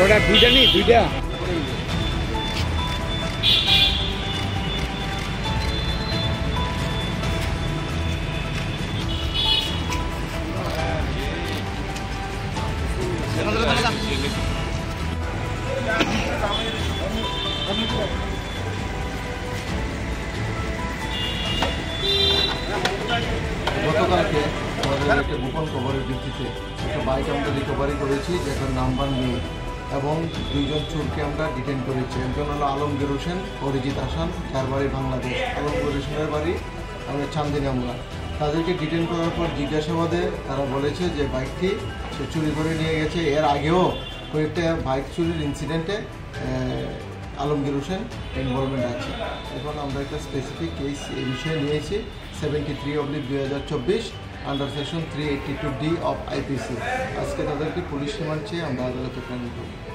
ওটা দুইটা নেই, দুইটা গতকালকে আমাদের একটা গোপন খবরের ভিত্তিতে একটা বাইক আমরা রিকভারি করেছি যেটার নাম্বার নেই এবং দুইজন চোরকে আমরা ডিটেন করেছি। একজন হলো আলমগীর হোসেন, অরিজিৎ হাসান, যার বাড়ি বাংলাদেশ। আলমগীর হোসেনের বাড়ি আমাদের চান্দিনামুড়া। তাদেরকে ডিটেন করার পর জিজ্ঞাসাবাদে তারা বলেছে যে বাইকটি সে চুরি করে নিয়ে গেছে। এর আগেও কয়েকটা বাইক চুরির ইনসিডেন্টে আলমগীর হোসেন ইনভলভমেন্ট আছে। এখন আমরা একটা স্পেসিফিক কেস এই বিষয়ে নিয়েছি 73/2024 under section 382D of IPC। আজকে তাদেরকে পুলিশ রিমান্ড চেয়ে আমরা আদালতে প্রেরণ করব।